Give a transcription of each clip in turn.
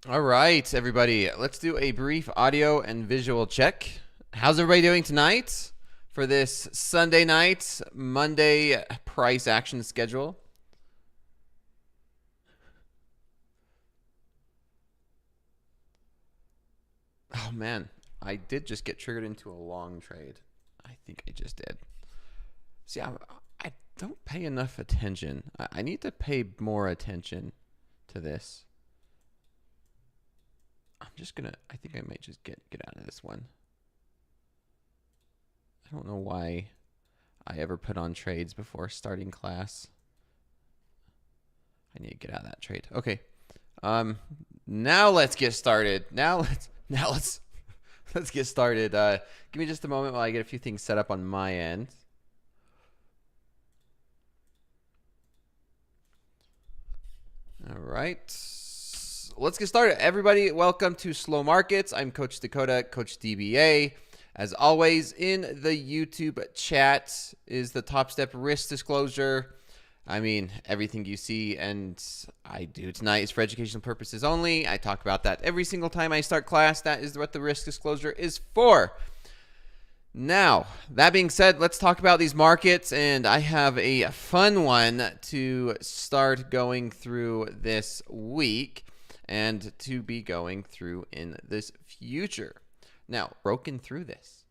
All right, everybody, let's do a brief audio and visual check. How's everybody doing tonight for this Sunday night, Monday price action schedule? Oh man, I did just get triggered into a long trade. I think I just did. See, I don't pay enough attention. I need to pay more attention to this. I think I might just get out of this one. I don't know why I ever put on trades before starting class. I need to get out of that trade. Okay. Now let's get started. Now let's get started. Give me just a moment while I get a few things set up on my end. All right. Let's get started. Everybody, welcome to Slow Markets. I'm Coach Dakota, Coach DBA. As always, in the YouTube chat is the Topstep risk disclosure. I mean, everything you see and I do tonight is for educational purposes only. I talk about that every single time I start class. That is what the risk disclosure is for. Now, that being said, let's talk about these markets, and I have a fun one to start going through this week and to be going through in this future. Now, broken through this.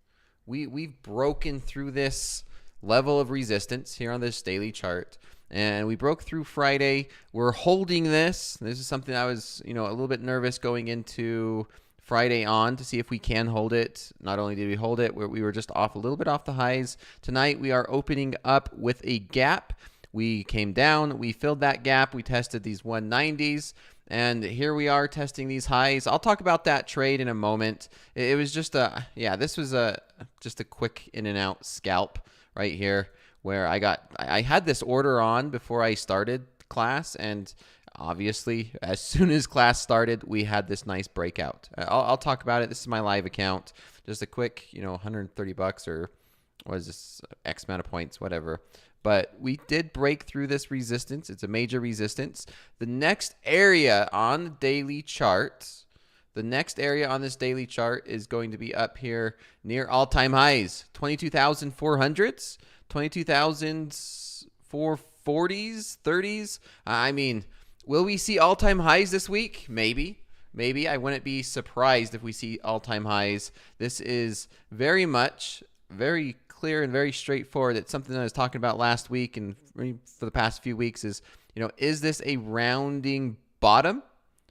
We've broken through this level of resistance here on this daily chart, and we broke through Friday. We're holding this. This is something I was, a little bit nervous going into Friday on to see if we can hold it. Not only did we hold it, we were just off a little bit off the highs. Tonight, we are opening up with a gap. We came down. We filled that gap. We tested these 190s. And here we are testing these highs. I'll talk about that trade in a moment. It was just this was just a quick in and out scalp right here where I had this order on before I started class, and obviously as soon as class started, we had this nice breakout. I'll talk about it. This is my live account. Just a quick, $130 or what is this, X amount of points, whatever. But we did break through this resistance. It's a major resistance. The next area on the daily chart, is going to be up here near all-time highs, 22,400s, 22,440s, 30s. I mean, will we see all-time highs this week? Maybe. I wouldn't be surprised if we see all-time highs. This is very clear and very straightforward. It's something that I was talking about last week and for the past few weeks is this a rounding bottom,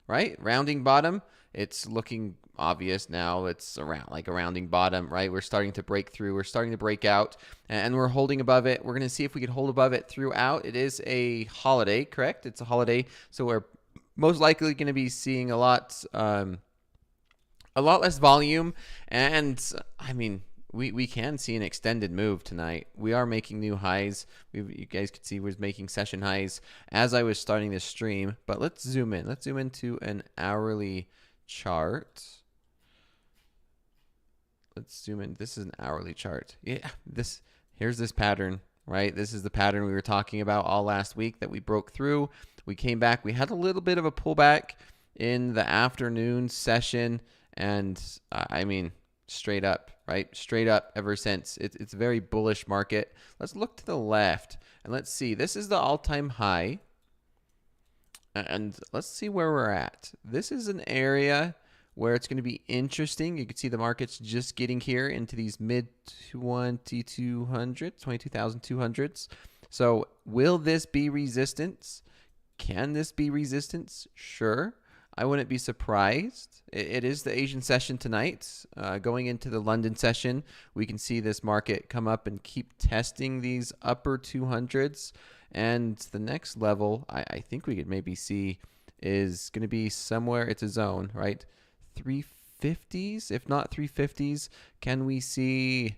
right? Rounding bottom. It's looking obvious now. It's around like a rounding bottom, right? We're starting to break through. We're starting to break out, and we're holding above it. We're going to see if we can hold above it throughout. It is a holiday, correct? It's a holiday, so we're most likely going to be seeing a lot less volume, and I mean, we can see an extended move tonight. We are making new highs. You guys could see we're making session highs as I was starting this stream. But let's zoom in. Let's zoom into an hourly chart. Let's zoom in. This is an hourly chart. Yeah, here's this pattern, right? This is the pattern we were talking about all last week that we broke through. We came back. We had a little bit of a pullback in the afternoon session, and I mean, straight up, right? Straight up ever since. It's a very bullish market. Let's look to the left and let's see. This is the all-time high. And let's see where we're at. This is an area where it's going to be interesting. You can see the market's just getting here into these mid 22,200s. So will this be resistance? Can this be resistance? Sure. I wouldn't be surprised. It is the Asian session tonight. Going into the London session, we can see this market come up and keep testing these upper 200s. And the next level, I think we could maybe see is going to be somewhere, it's a zone, right? 350s, if not 350s. Can we see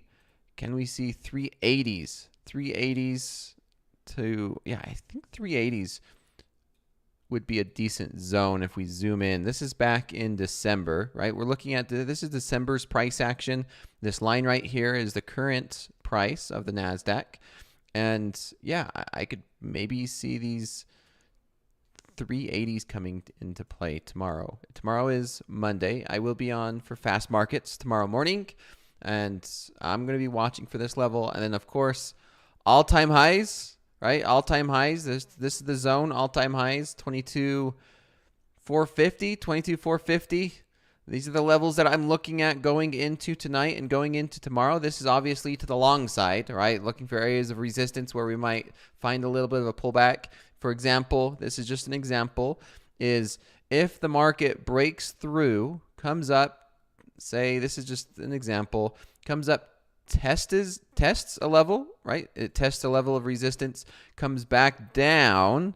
380s? 380s to, yeah, I think 380s would be a decent zone if we zoom in. This is back in December, right? We're looking at, this is December's price action. This line right here is the current price of the NASDAQ. And yeah, I could maybe see these 380s coming into play tomorrow. Tomorrow is Monday. I will be on for fast markets tomorrow morning, and I'm going to be watching for this level. And then, of course, all-time highs, right? All-time highs. This is the zone. All-time highs, 22,450, 22,450. These are the levels that I'm looking at going into tonight and going into tomorrow. This is obviously to the long side, right? Looking for areas of resistance where we might find a little bit of a pullback. For example, this is just an example, is if the market breaks through, comes up, say this is just an example, comes up, tests a level, right? It tests a level of resistance, comes back down,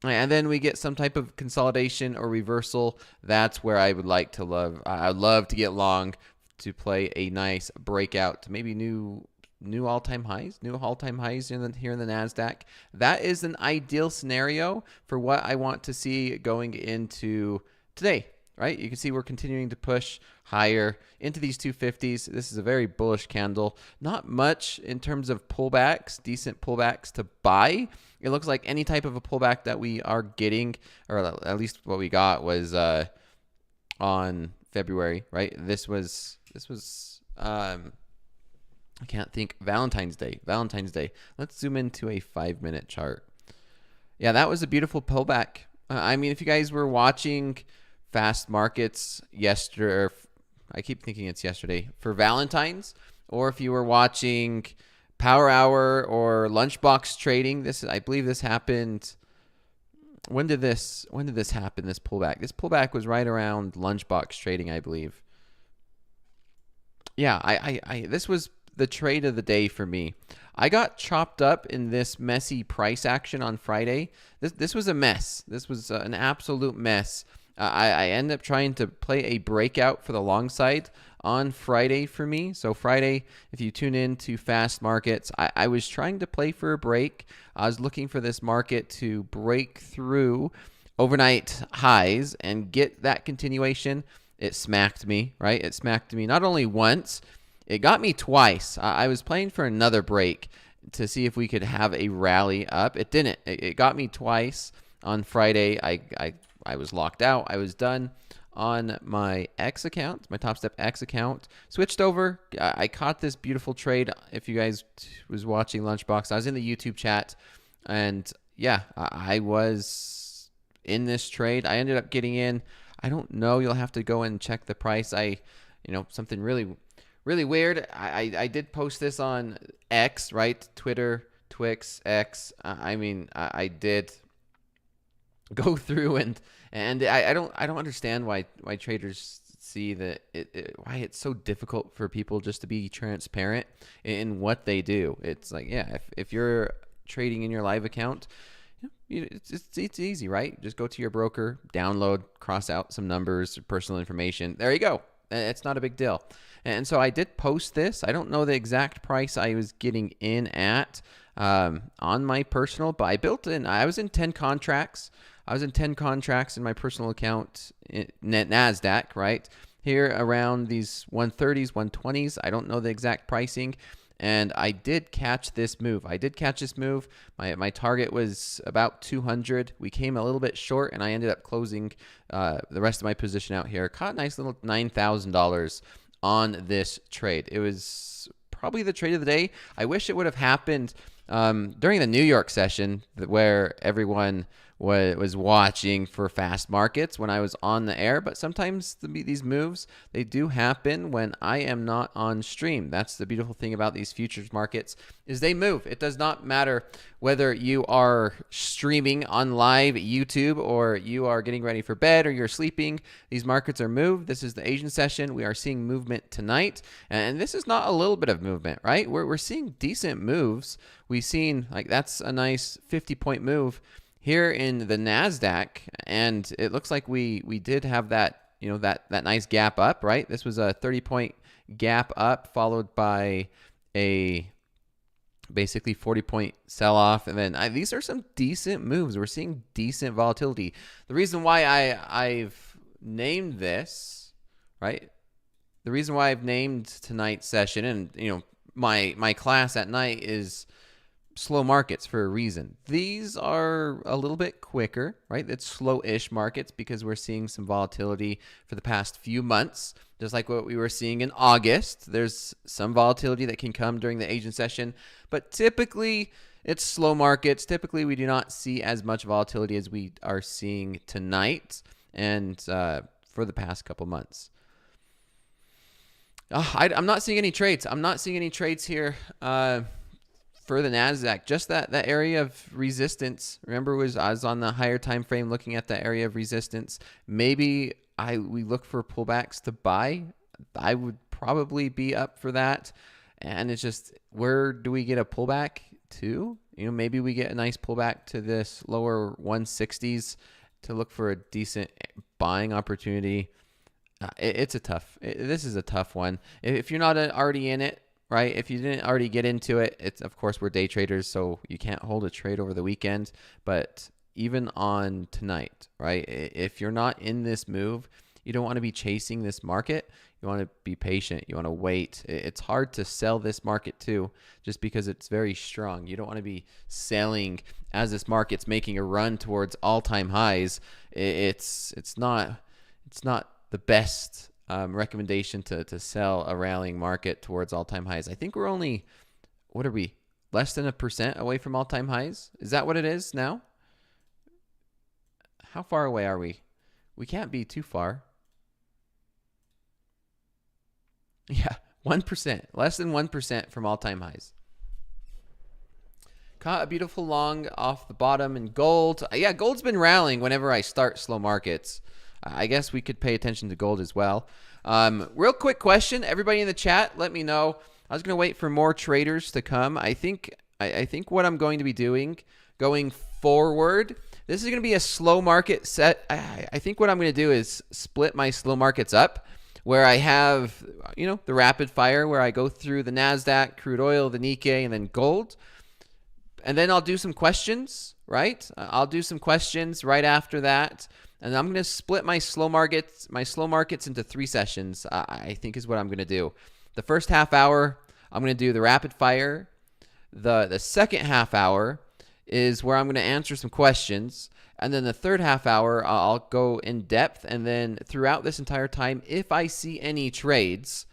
and then we get some type of consolidation or reversal. That's where I would like to I'd love to get long to play a nice breakout to maybe new all-time highs, here in the NASDAQ. That is an ideal scenario for what I want to see going into today, right? You can see we're continuing to push higher into these 250s. This is a very bullish candle. Not much in terms of pullbacks, decent pullbacks to buy. It looks like any type of a pullback that we are getting, or at least what we got was on February, right? This was I can't think, Valentine's Day. Let's zoom into a 5-minute chart. Yeah, that was a beautiful pullback. I mean, if you guys were watching fast markets yesterday, I keep thinking it's yesterday, for Valentine's, or if you were watching Power Hour or Lunchbox trading, I believe this happened. When did this happen? This pullback was right around Lunchbox trading, I believe. Yeah, this was the trade of the day for me. I got chopped up in this messy price action on Friday. This was a mess. This was an absolute mess. I ended up trying to play a breakout for the long side on Friday for me. So Friday, if you tune in to fast markets, I was trying to play for a break. I was looking for this market to break through overnight highs and get that continuation. It smacked me, right? It smacked me not only once, it got me twice. I was playing for another break to see if we could have a rally up. It didn't. It got me twice on Friday. I was locked out. I was done on my X account, my Topstep X account. Switched over. I caught this beautiful trade. If you guys was watching Lunchbox, I was in the YouTube chat, and yeah, I was in this trade. I ended up getting in. I don't know. You'll have to go and check the price. Something really weird. I did post this on X, right? Twitter, Twix, X. I did go through and I don't understand why traders see that why it's so difficult for people just to be transparent in what they do. It's like, yeah, if you're trading in your live account, it's easy, right? Just go to your broker, download, cross out some numbers, personal information. There you go. It's not a big deal. And so I did post this. I don't know the exact price I was getting in at on my personal, but I was in 10 contracts. I was in 10 contracts in my personal account in NASDAQ, right? Here around these 130s, 120s. I don't know the exact pricing. And I did catch this move. My target was about 200. We came a little bit short, and I ended up closing the rest of my position out here. Caught a nice little $9,000 on this trade. It was probably the trade of the day. I wish it would have happened during the New York session where everyone was watching for fast markets when I was on the air, but sometimes these moves, they do happen when I am not on stream. That's the beautiful thing about these futures markets, is they move. It does not matter whether you are streaming on live YouTube or you are getting ready for bed or you're sleeping. These markets are moved. This is the Asian session. We are seeing movement tonight, and this is not a little bit of movement, right? We're seeing decent moves. We've seen, like, that's a nice 50-point move here in the NASDAQ, and it looks like we did have that, that nice gap up, right? This was a 30-point gap up followed by a basically 40-point sell-off, and then these are some decent moves. We're seeing decent volatility. The reason why I've named this, right? The reason why I've named tonight's session and my class at night is slow markets for a reason. These are a little bit quicker, right? It's slow-ish markets because we're seeing some volatility for the past few months, just like what we were seeing in August. There's some volatility that can come during the Asian session, but typically it's slow markets. Typically, we do not see as much volatility as we are seeing tonight and for the past couple months. I'm not seeing any trades. I'm not seeing any trades here for the NASDAQ. Just that area of resistance. Remember, I was on the higher time frame looking at that area of resistance. Maybe we look for pullbacks to buy. I would probably be up for that. And it's just, where do we get a pullback to? Maybe we get a nice pullback to this lower 160s to look for a decent buying opportunity. This is a tough one. If you're not already in it, right? If you didn't already get into it, it's, of course, we're day traders, so you can't hold a trade over the weekend. But even on tonight, right? If you're not in this move, you don't want to be chasing this market. You want to be patient. You want to wait. It's hard to sell this market too, just because it's very strong. You don't want to be selling as this market's making a run towards all-time highs. It's not the best recommendation to sell a rallying market towards all-time highs. I think we're only, what are we, less than 1% away from all-time highs? Is that what it is now? How far away are we? We can't be too far. Yeah, 1%, less than 1% from all-time highs. Caught a beautiful long off the bottom in gold. Yeah, gold's been rallying whenever I start slow markets. I guess we could pay attention to gold as well. Real quick question, everybody in the chat, let me know. I was going to wait for more traders to come. I think what I'm going to be doing going forward, this is going to be a slow market set. I think what I'm going to do is split my slow markets up, where I have, the rapid fire, where I go through the NASDAQ, crude oil, the Nikkei, and then gold. And then I'll do some questions, right? I'll do some questions right after that. And I'm going to split my slow markets into 3 sessions, I think is what I'm going to do. The first half hour, I'm going to do the rapid fire. The second half hour is where I'm going to answer some questions. And then the third half hour, I'll go in depth. And then throughout this entire time, if I see any trades,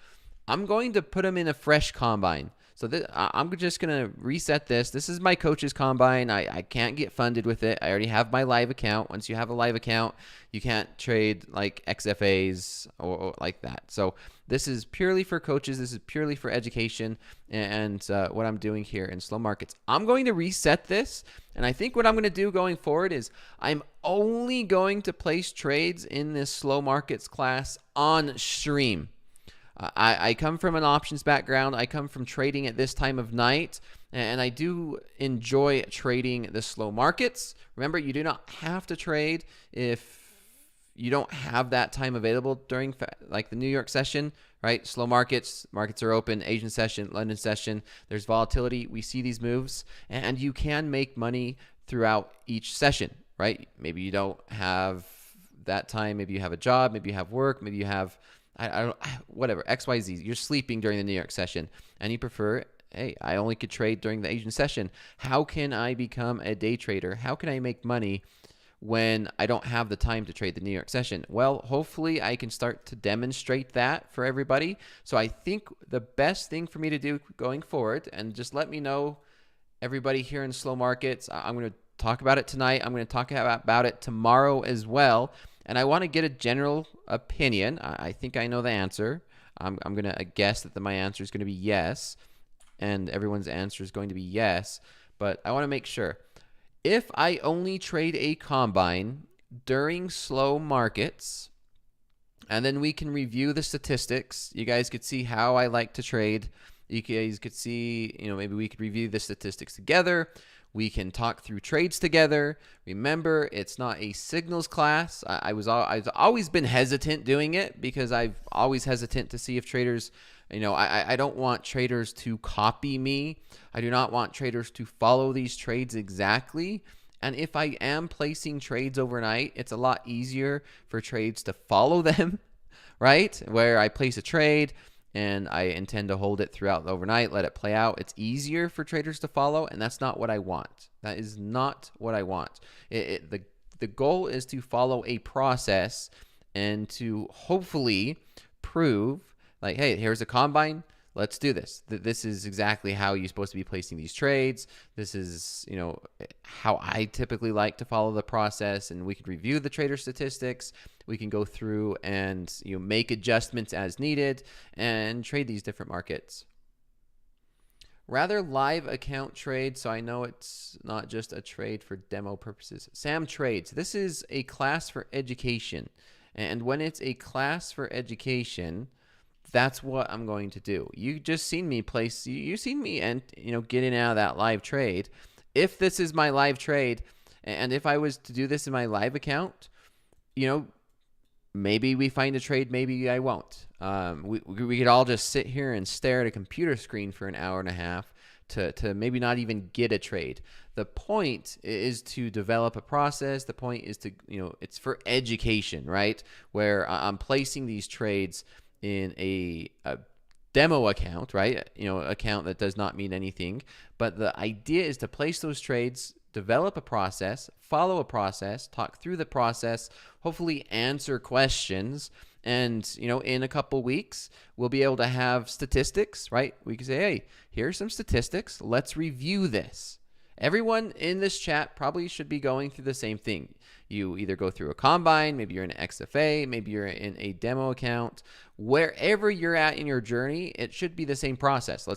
I'm going to put them in a fresh combine. So I'm just going to reset this. This is my coach's combine. I can't get funded with it. I already have my live account. Once you have a live account, you can't trade like XFAs or like that. So this is purely for coaches. This is purely for education and what I'm doing here in slow markets. I'm going to reset this. And I think what I'm going to do going forward is I'm only going to place trades in this slow markets class on stream. I come from an options background. I come from trading at this time of night, and I do enjoy trading the slow markets. Remember, you do not have to trade if you don't have that time available during like the New York session, right? Slow markets are open, Asian session, London session. There's volatility. We see these moves, and you can make money throughout each session, right? Maybe you don't have that time. Maybe you have a job. Maybe you have work. Maybe you have whatever, XYZ, you're sleeping during the New York session and you prefer, hey, I only could trade during the Asian session. How can I become a day trader? How can I make money when I don't have the time to trade the New York session? Well, hopefully I can start to demonstrate that for everybody. So I think the best thing for me to do going forward, and just let me know, everybody here in slow markets, I'm going to talk about it tonight. I'm going to talk about it tomorrow as well. And I want to get a general opinion. I think I know the answer. I'm going to guess that my answer is going to be yes. And everyone's answer is going to be yes. But I want to make sure. If I only trade a combine during slow markets, and then we can review the statistics. You guys could see how I like to trade. You guys could see, maybe we could review the statistics together. We can talk through trades together. Remember, it's not a signals class. I've always been hesitant doing it because I've always hesitant to see if traders, I don't want traders to copy me. I do not want traders to follow these trades exactly. And if I am placing trades overnight, it's a lot easier for trades to follow them, right? Where I place a trade and I intend to hold it throughout the overnight, let it play out. It's easier for traders to follow, and that's not what I want. That is not what I want. The goal is to follow a process and to hopefully prove, like, hey, here's a combine. Let's do this. This is exactly how you're supposed to be placing these trades. This is, how I typically like to follow the process, and we can review the trader statistics. We can go through and make adjustments as needed and trade these different markets. Rather live account trade, so I know it's not just a trade for demo purposes. Sam Trades. This is a class for education, and when it's a class for education, that's what I'm going to do. You just seen me place, you seen me and getting out of that live trade. If this is my live trade, and if I was to do this in my live account, maybe we find a trade, maybe I won't. We could all just sit here and stare at a computer screen for an hour and a half to maybe not even get a trade. The point is to develop a process. The point is to, it's for education, right? Where I'm placing these trades in a demo account, right? Account that does not mean anything. But the idea is to place those trades, develop a process, follow a process, talk through the process, hopefully answer questions. And, in a couple weeks, we'll be able to have statistics, right? We can say, hey, here's some statistics. Let's review this. Everyone in this chat probably should be going through the same thing. You either go through a combine, maybe you're in an XFA, maybe you're in a demo account. Wherever you're at in your journey, it should be the same process.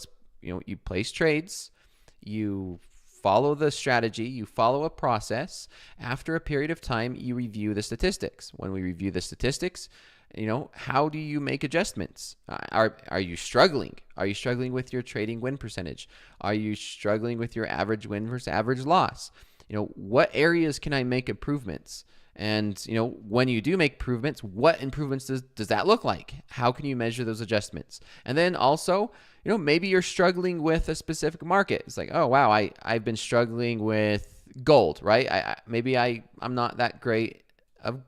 You place trades, you follow the strategy, you follow a process. After a period of time, you review the statistics. When we review the statistics, how do you make adjustments? Are you struggling? Are you struggling with your trading win percentage? Are you struggling with your average win versus average loss? What areas can I make improvements? And, when you do make improvements, what improvements does that look like? How can you measure those adjustments? And then also, maybe you're struggling with a specific market. It's like, oh, wow, I've been struggling with gold, right? Maybe I'm not that great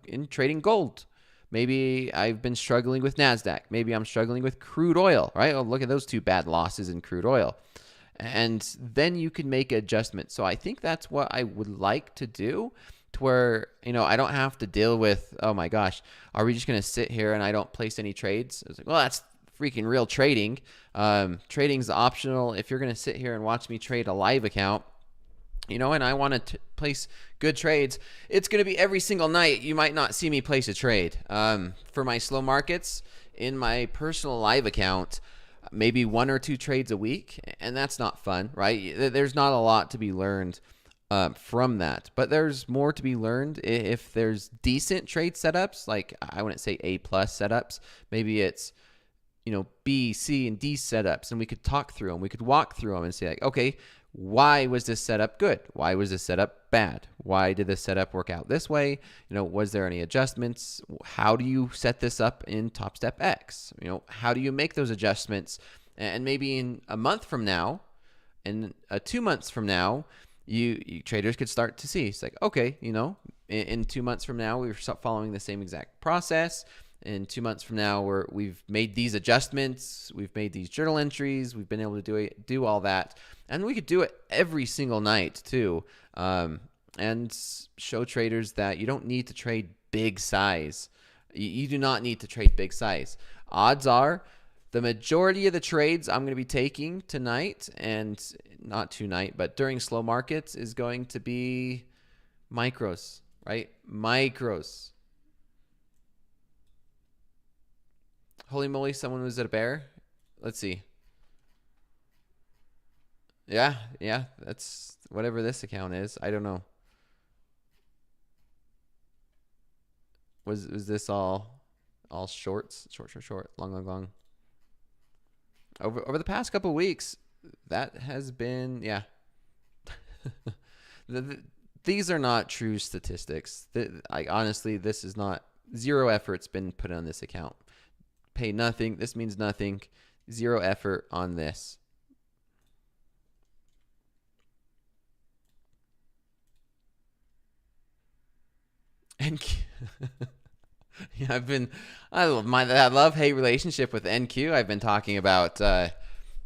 in trading gold. Maybe I've been struggling with NASDAQ. Maybe I'm struggling with crude oil, right? Oh, look at those two bad losses in crude oil. And then you can make adjustments. So I think that's what I would like to do, to where, I don't have to deal with, oh my gosh, are we just going to sit here and I don't place any trades? I was like, well, that's freaking real trading. Trading's optional. If you're going to sit here and watch me trade a live account, and I want to place good trades, it's going to be every single night. You might not see me place a trade. For my slow markets, in my personal live account, maybe 1 or 2 trades a week, and that's not fun, right? There's not a lot to be learned from that, but there's more to be learned if there's decent trade setups. Like, I wouldn't say A+ setups. Maybe it's B, C, and D setups, and we could talk through them. We could walk through them and say, like, okay, why was this setup good? Why was this setup bad? Why did this setup work out this way? Was there any adjustments? How do you set this up in Topstep X? How do you make those adjustments? And maybe in a month from now, and 2 months from now, you traders could start to see. It's like, okay, in 2 months from now, we're following the same exact process. In 2 months from now, we've made these adjustments, we've made these journal entries, we've been able to do all that, and we could do it every single night too, and show traders that you don't need to trade big size. You do not need to trade big size. Odds are, the majority of the trades I'm going to be taking tonight, and not tonight, but during slow markets, is going to be micros, right? Micros. Holy moly, someone was at a bear. Let's see. Yeah, that's whatever this account is. I don't know. Was this all shorts? Short, long. Over the past couple of weeks, that has been, yeah. These are not true statistics. Honestly, this is not, zero effort's been put on this account. Pay nothing. This means nothing. Zero effort on this. And I love my that love-hate relationship with NQ I've been talking about.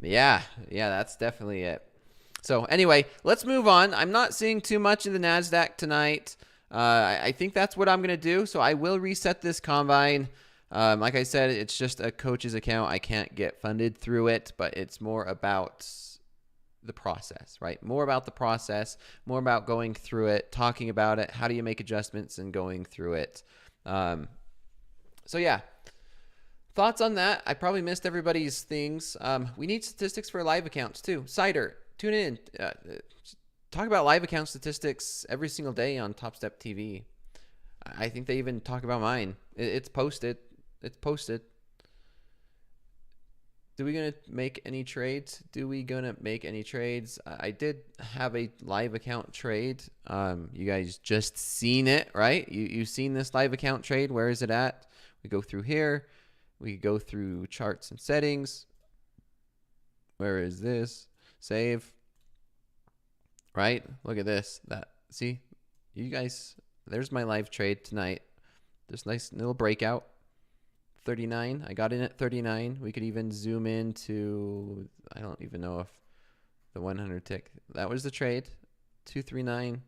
Yeah, that's definitely it. So anyway, let's move on. I'm not seeing too much in the NASDAQ tonight. I think that's what I'm going to do. So I will reset this combine. Like I said, it's just a coach's account. I can't get funded through it, but it's more about the process, right? More about the process, more about going through it, talking about it. How do you make adjustments and going through it? So yeah, thoughts on that? I probably missed everybody's things. We need statistics for live accounts too. Cider, tune in. Talk about live account statistics every single day on TopstepTV. I think they even talk about mine. It's posted. It's posted. Do we gonna make any trades? I did have a live account trade. You guys just seen it, right? You've seen this live account trade. Where is it at? We go through here. We go through charts and settings. Where is this? Save. Right? Look at this. See? You guys, there's my live trade tonight. This nice little breakout. 39. I got in at 39. We could even zoom into, I don't even know if the 100 tick. That was the trade. 239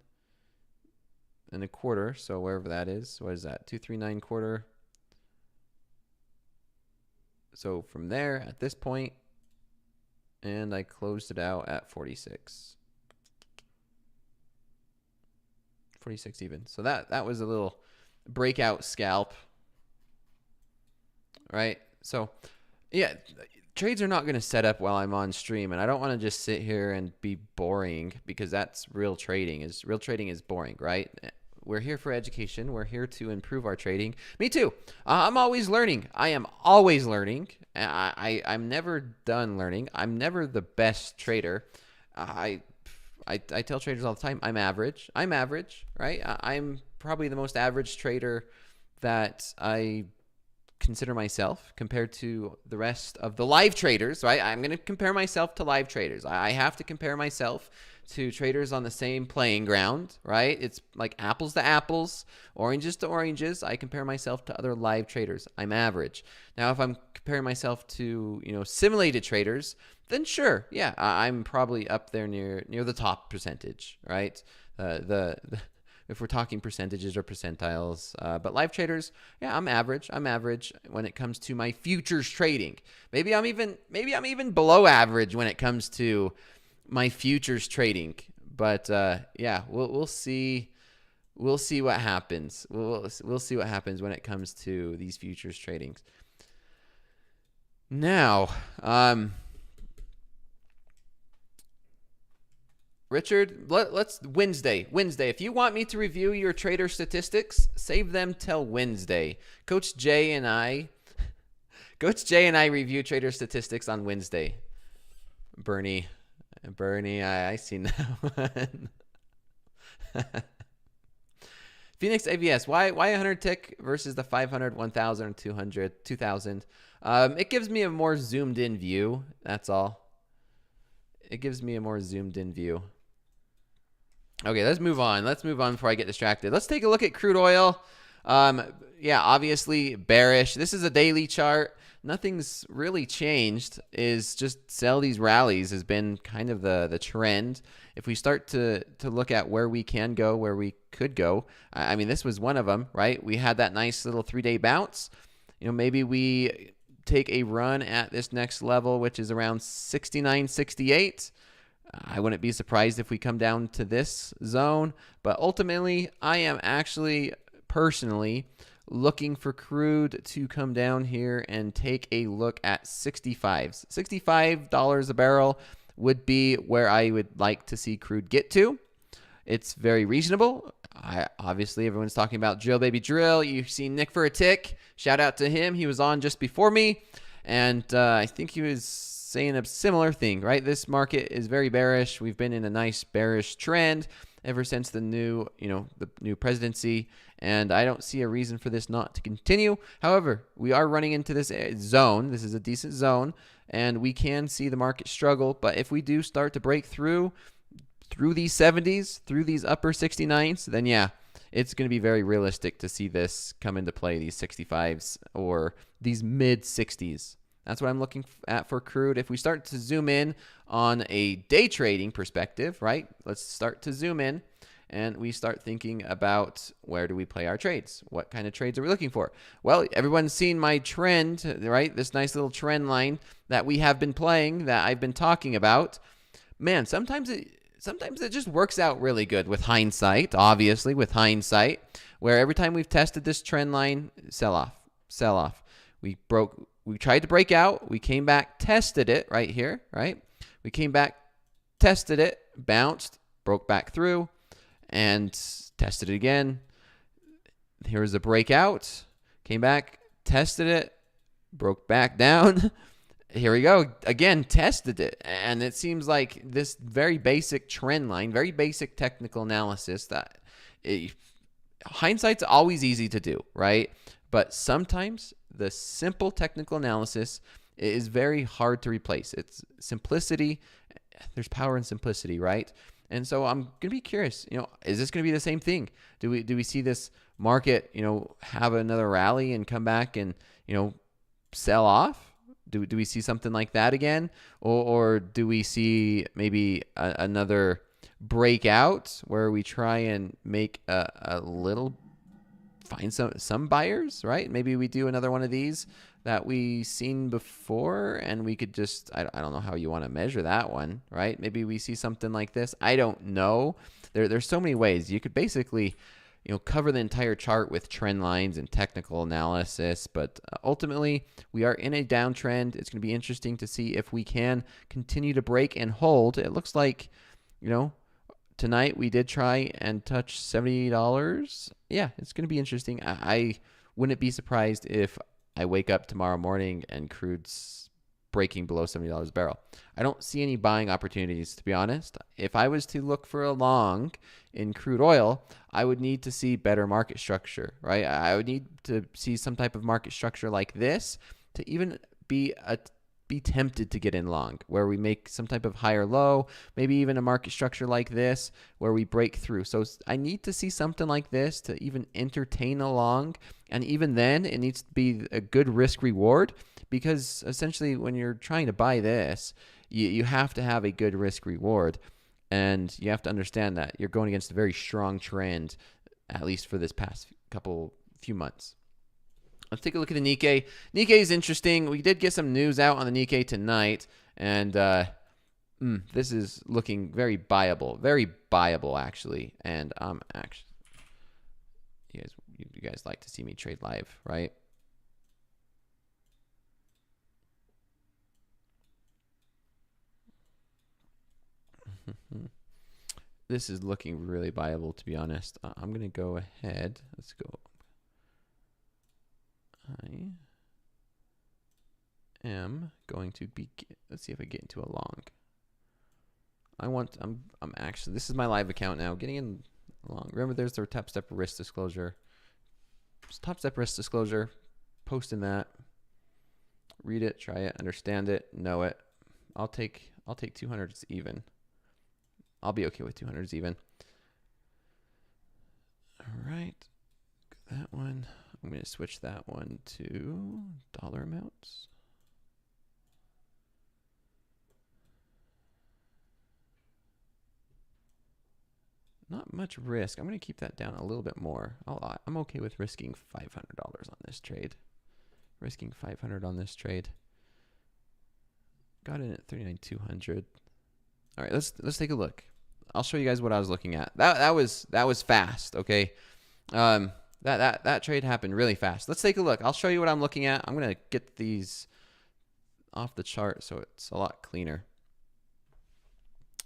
and a quarter. So wherever that is. What is that? 239 quarter. So from there at this point, and I closed it out at 46. 46 even. So that was a little breakout scalp. Right? So, yeah, trades are not going to set up while I'm on stream, and I don't want to just sit here and be boring, because that's real trading. Real trading is boring, right? We're here for education. We're here to improve our trading. Me too. I'm always learning. I am always learning. I'm never done learning. I'm never the best trader. I tell traders all the time, I'm average. I'm average, right? I'm probably the most average trader that I consider myself compared to the rest of the live traders, right? I'm going to compare myself to live traders. I have to compare myself to traders on the same playing ground, right? It's like apples to apples, oranges to oranges. I compare myself to other live traders. I'm average. Now, if I'm comparing myself to, simulated traders, then sure, yeah, I'm probably up there near the top percentage, right? If we're talking percentages or percentiles, but live traders, yeah, I'm average. I'm average when it comes to my futures trading. Maybe I'm even below average when it comes to my futures trading. But yeah, we'll see. We'll see what happens. We'll see what happens when it comes to these futures tradings. Now, Richard, let's Wednesday. If you want me to review your trader statistics, save them till Wednesday. Coach Jay and I review trader statistics on Wednesday. Bernie, I seen that one. Phoenix AVS, why 100 tick versus the 500, 1,000, 200, 2,000? It gives me a more zoomed in view. That's all. It gives me a more zoomed in view. Okay, let's move on. Before I get distracted. Let's take a look at crude oil. Yeah, obviously bearish. This is a daily chart. Nothing's really changed. Is just sell these rallies has been kind of the trend. If we start to look at where we can go, where we could go, I mean, this was one of them, right? We had that nice little 3-day bounce. Maybe we take a run at this next level, which is around 69.68. I wouldn't be surprised if we come down to this zone, but ultimately I am actually personally looking for crude to come down here and take a look at 65s. $65 a barrel would be where I would like to see crude get to. It's very reasonable. Obviously, everyone's talking about drill, baby, drill. You've seen Nick for a tick. Shout out to him. He was on just before me, and I think he was saying a similar thing, right? This market is very bearish. We've been in a nice bearish trend ever since the new presidency, and I don't see a reason for this not to continue. However, we are running into this zone. This is a decent zone, and we can see the market struggle. But if we do start to break through these 70s, through these upper 69s, then yeah, it's going to be very realistic to see this come into play, these 65s or these mid 60s. That's what I'm looking at for crude. If we start to zoom in on a day trading perspective, right? Let's start to zoom in and we start thinking about where do we play our trades? What kind of trades are we looking for? Well, everyone's seen my trend, right? This nice little trend line that we have been playing, that I've been talking about. Man, sometimes it just works out really good with hindsight, obviously, with hindsight, where every time we've tested this trend line, sell off. We tried to break out. We came back, tested it right here, right? We came back, tested it, bounced, broke back through, and tested it again. Here was a breakout. Came back, tested it, broke back down. Here we go. Again, tested it. And it seems like this very basic trend line, very basic technical analysis that hindsight's always easy to do, right? But sometimes the simple technical analysis is very hard to replace. It's simplicity. There's power in simplicity, right? And so I'm going to be curious, is this going to be the same thing? Do we see this market, have another rally and come back and, sell off? Do we see something like that again? Or do we see maybe another breakout where we try and make a little, find some buyers, right? Maybe we do another one of these that we seen before and we could just, I don't know how you want to measure that one, right? Maybe we see something like this. I don't know. There's so many ways. You could basically, cover the entire chart with trend lines and technical analysis, but ultimately we are in a downtrend. It's going to be interesting to see if we can continue to break and hold. It looks like, tonight we did try and touch $70. Yeah, it's going to be interesting. I wouldn't be surprised if I wake up tomorrow morning and crude's breaking below $70 a barrel. I don't see any buying opportunities, to be honest. If I was to look for a long in crude oil, I would need to see better market structure, right? I would need to see some type of market structure like this to even be tempted to get in long, where we make some type of higher low, maybe even a market structure like this where we break through. So I need to see something like this to even entertain a long. And even then, it needs to be a good risk reward, because essentially when you're trying to buy this, you have to have a good risk reward. And you have to understand that you're going against a very strong trend, at least for this past few months. Let's take a look at the Nikkei. Nikkei is interesting. We did get some news out on the Nikkei tonight, and this is looking very buyable actually. And actually, you guys like to see me trade live, right? This is looking really buyable, to be honest. I'm gonna go ahead. Let's go. I am going to be, let's see if I get into a long. I'm actually, this is my live account now, getting in long. Remember, there's their Topstep risk disclosure. Topstep risk disclosure, posting that. Read it, try it, understand it, know it. I'll take 200s even. I'll be okay with 200s even. All right, that one. I'm going to switch that one to dollar amounts. Not much risk. I'm going to keep that down a little bit more. I'm okay with risking $500 on this trade. Risking $500 on this trade. Got in at 39,200. All right, let's take a look. I'll show you guys what I was looking at. That was fast. Okay. That trade happened really fast. Let's take a look. I'll show you what I'm looking at. I'm gonna get these off the chart so it's a lot cleaner.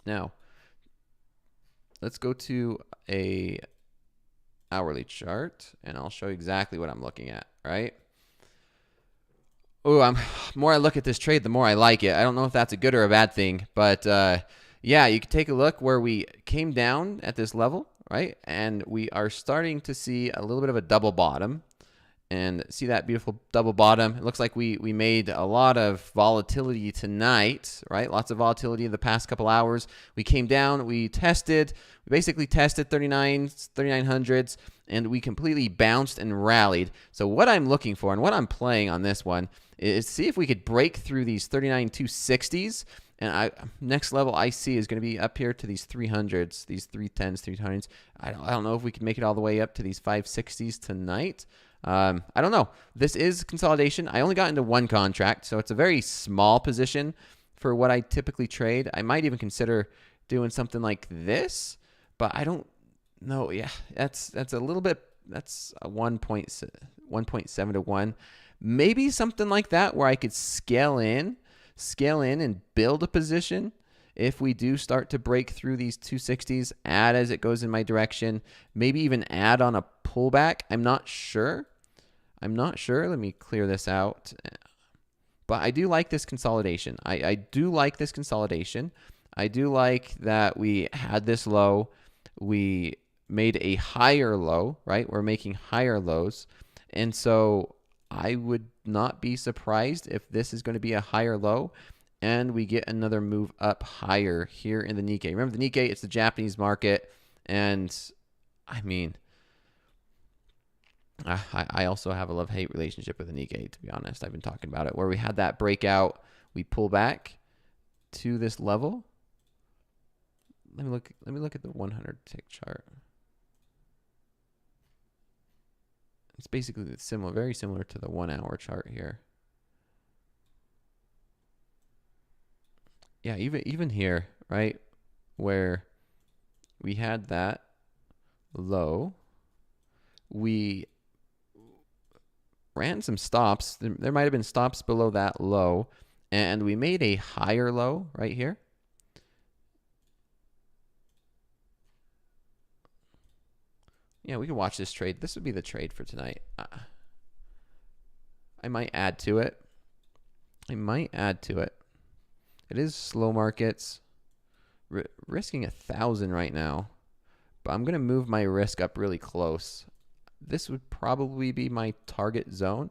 Now, let's go to a hourly chart and I'll show you exactly what I'm looking at, right? Oh, more I look at this trade, the more I like it. I don't know if that's a good or a bad thing, but yeah, you can take a look where we came down at this level, right? And we are starting to see a little bit of a double bottom. And see that beautiful double bottom? It looks like we made a lot of volatility tonight, right? Lots of volatility in the past couple hours. We came down, we basically tested 3900s, and we completely bounced and rallied. So what I'm looking for and what I'm playing on this one is see if we could break through these 39,260s. And next level I see is going to be up here to these 300s, these 310s, 320s. I don't know if we can make it all the way up to these 560s tonight. I don't know. This is consolidation. I only got into one contract, so it's a very small position for what I typically trade. I might even consider doing something like this, but I don't know. Yeah, that's a little bit. That's a 1.7 to 1. Maybe something like that where I could scale in and build a position. If we do start to break through these 260s, add as it goes in my direction, maybe even add on a pullback. I'm not sure. Let me clear this out. But I do like this consolidation. I do like this consolidation. I do like that we had this low. We made a higher low, right? We're making higher lows. And so I would not be surprised if this is going to be a higher low and we get another move up higher here in the Nikkei. Remember the Nikkei, it's the Japanese market. And I mean, I also have a love-hate relationship with the Nikkei, to be honest. I've been talking about it. Where we had that breakout, we pull back to this level. Let me look at the 100 tick chart. It's basically similar, very similar to the 1 hour chart here. Yeah, even here, right, where we had that low, we ran some stops. There might have been stops below that low, and we made a higher low right here. Yeah, we can watch this trade. This would be the trade for tonight. I might add to it. It is slow markets. Risking 1,000 right now, but I'm going to move my risk up really close. This would probably be my target zone.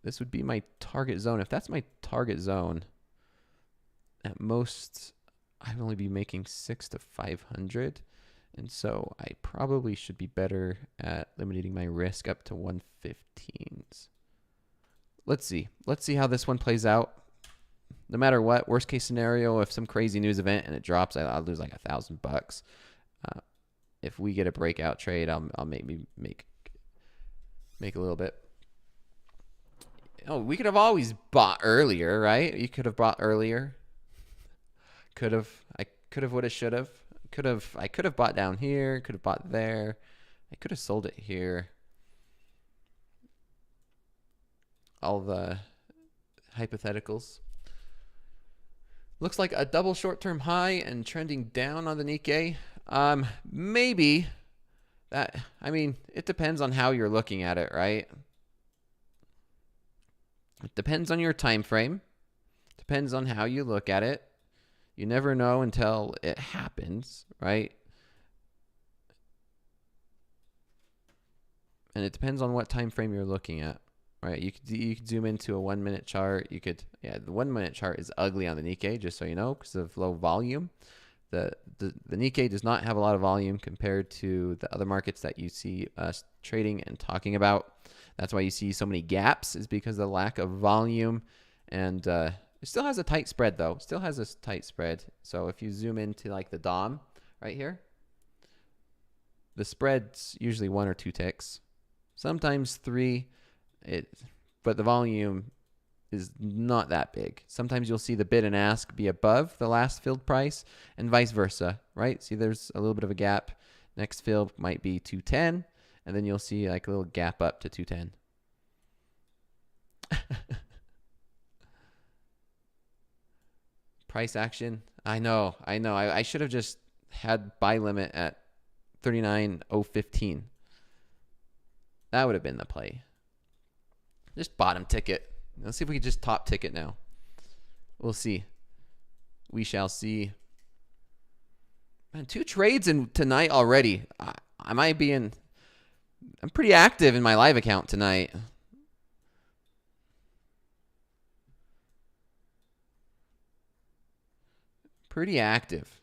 If that's my target zone, at most, I'd only be making 600 to 500. And so I probably should be better at limiting my risk up to 115s. Let's see how this one plays out. No matter what, worst case scenario, if some crazy news event and it drops, I'll lose like $1,000. If we get a breakout trade, I'll maybe make a little bit. Oh, we could have always bought earlier, right? You could have bought earlier. I could have, would have, should have. I could have bought down here, could have bought there. I could have sold it here. All the hypotheticals. Looks like a double short-term high and trending down on the Nikkei. Maybe that, I mean, it depends on how you're looking at it, right? It depends on your time frame. Depends on how you look at it. You never know until it happens, right? And it depends on what time frame you're looking at, right? You could zoom into a 1 minute chart. The 1 minute chart is ugly on the Nikkei, just so you know, because of low volume. The Nikkei does not have a lot of volume compared to the other markets that you see us trading and talking about. That's why you see so many gaps, is because of the lack of volume. And it still has a tight spread, though. It still has a tight spread. So if you zoom into like the DOM right here, the spread's usually 1 or 2 ticks, sometimes 3. But the volume is not that big. Sometimes you'll see the bid and ask be above the last filled price, and vice versa, right? See, there's a little bit of a gap. Next fill might be 210, and then you'll see like a little gap up to 210. Price action. I know. I should have just had buy limit at 39.015. That would have been the play. Just bottom ticket. Let's see if we can just top ticket now. We'll see. We shall see. Man, 2 trades in tonight already. I'm pretty active in my live account tonight. Pretty active.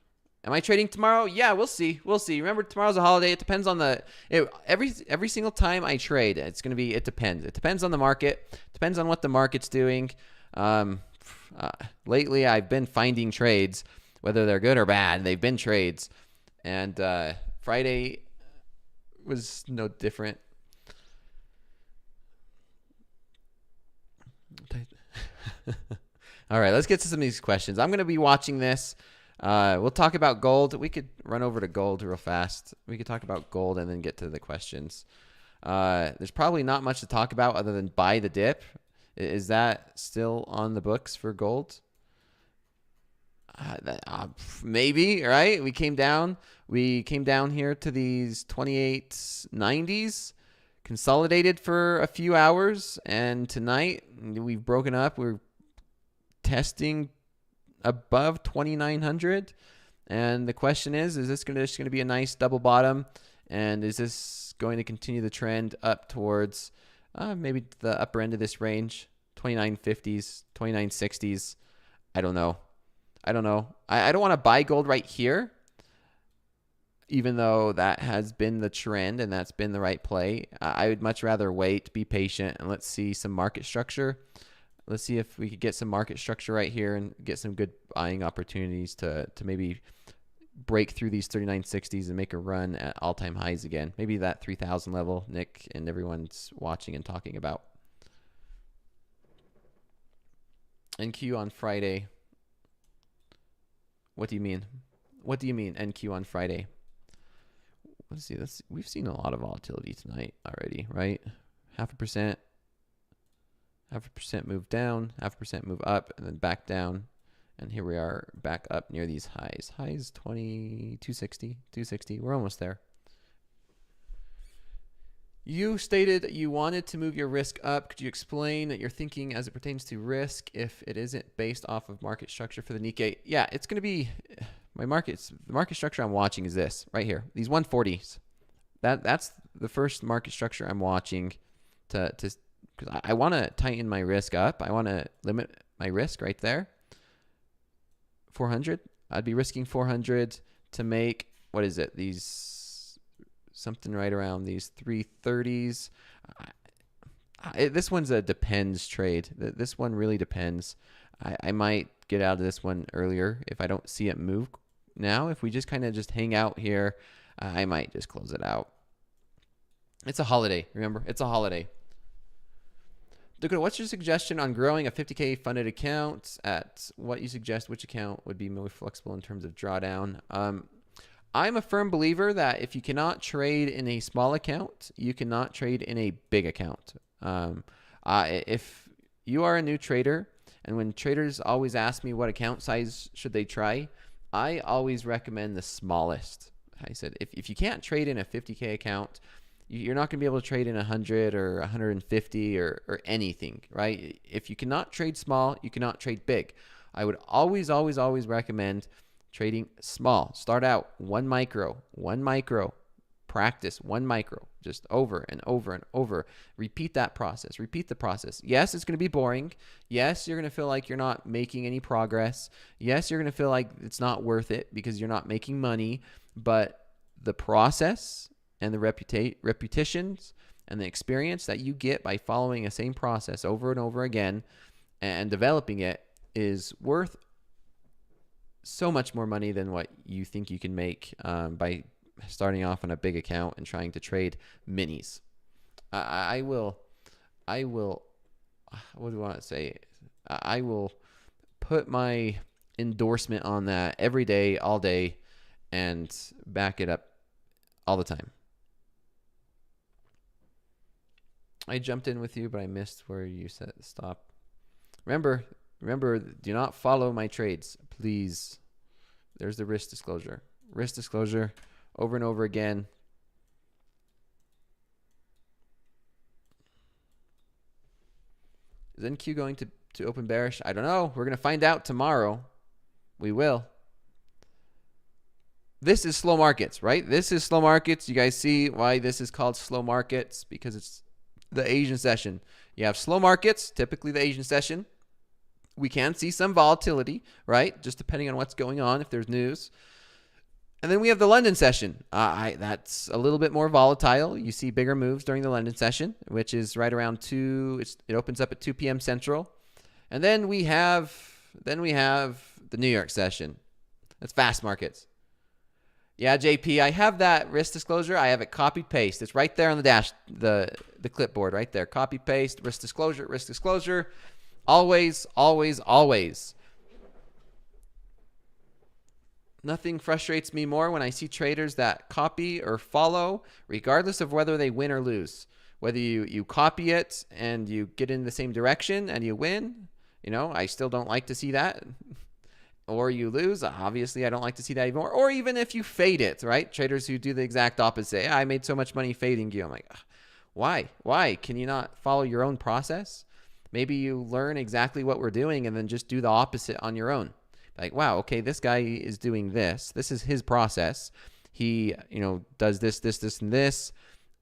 Am I trading tomorrow? Yeah, we'll see. We'll see. Remember, tomorrow's a holiday. It depends on every single time I trade. It's going to be, it depends. It depends on the market. Depends on what the market's doing. Lately, I've been finding trades, whether they're good or bad. They've been trades. And Friday was no different. All right, let's get to some of these questions. I'm going to be watching this. We'll talk about gold. We could run over to gold real fast. We could talk about gold and then get to the questions. There's probably not much to talk about other than buy the dip. Is that still on the books for gold? Maybe, right? We came down here to these 28.90s, consolidated for a few hours, and tonight we've broken up. We're testing above 2,900, and the question is this just going to be a nice double bottom, and is this going to continue the trend up towards maybe the upper end of this range, 29.50s, 29.60s? I don't know. I don't want to buy gold right here, even though that has been the trend and that's been the right play. I would much rather wait, be patient, and let's see some market structure. Let's see if we could get some market structure right here and get some good buying opportunities to maybe break through these 39.60s and make a run at all-time highs again. Maybe that 3,000 level Nick and everyone's watching and talking about. NQ on Friday. What do you mean? What do you mean NQ on Friday? Let's see. We've seen a lot of volatility tonight already, right? 0.5%. 0.5% move down, 0.5% move up, and then back down. And here we are back up near these highs. Highs 260. We're almost there. You stated you wanted to move your risk up. Could you explain that you're thinking as it pertains to risk if it isn't based off of market structure for the Nikkei? Yeah, it's going to be the market structure I'm watching is this right here. These 140s. That's the first market structure I'm watching to because I want to tighten my risk up. I want to limit my risk right there. 400. I'd be risking 400 to make, what is it? These, something right around these 330s. This one's a depends trade. This one really depends. I might get out of this one earlier if I don't see it move now. If we just kind of just hang out here, I might just close it out. It's a holiday. Remember, it's a holiday. Dakota, what's your suggestion on growing a 50K funded account? At what you suggest, which account would be more flexible in terms of drawdown? I'm a firm believer that if you cannot trade in a small account, you cannot trade in a big account. If you are a new trader, and when traders always ask me what account size should they try, I always recommend the smallest. I said, if you can't trade in a 50K account, you're not going to be able to trade in 100 or 150 or anything, right? If you cannot trade small, you cannot trade big. I would always recommend trading small. Start out 1 micro, practice 1 micro, just over and over and over. Repeat that process. Repeat the process. Yes, it's going to be boring. Yes, you're going to feel like you're not making any progress. Yes, you're going to feel like it's not worth it because you're not making money, but the process and the repetitions and the experience that you get by following the same process over and over again and developing it is worth so much more money than what you think you can make by starting off on a big account and trying to trade minis. I will, what do I want to say? I will put my endorsement on that every day, all day, and back it up all the time. I jumped in with you, but I missed where you said stop. Remember, do not follow my trades, please. There's the risk disclosure. Risk disclosure over and over again. Is NQ going to open bearish? I don't know. We're going to find out tomorrow. We will. This is slow markets, right? This is slow markets. You guys see why this is called slow markets? Because it's the Asian session. You have slow markets, typically the Asian session. We can see some volatility, right? Just depending on what's going on, if there's news. And then we have the London session. That's a little bit more volatile. You see bigger moves during the London session, which is right around 2. It opens up at 2 p.m. Central. And then we have the New York session. That's fast markets. Yeah, JP, I have that risk disclosure. I have it copy paste. It's right there on the dash, the clipboard right there. Copy paste, risk disclosure, risk disclosure. Always, always, always. Nothing frustrates me more when I see traders that copy or follow, regardless of whether they win or lose. Whether you copy it and you get in the same direction and you win, I still don't like to see that. Or you lose, obviously I don't like to see that even more. Or even if you fade it, right? Traders who do the exact opposite. Yeah, I made so much money fading you. I'm like, why? Why? Can you not follow your own process? Maybe you learn exactly what we're doing and then just do the opposite on your own. Like, wow, okay, this guy is doing this. This is his process. He, does this, this, this, and this.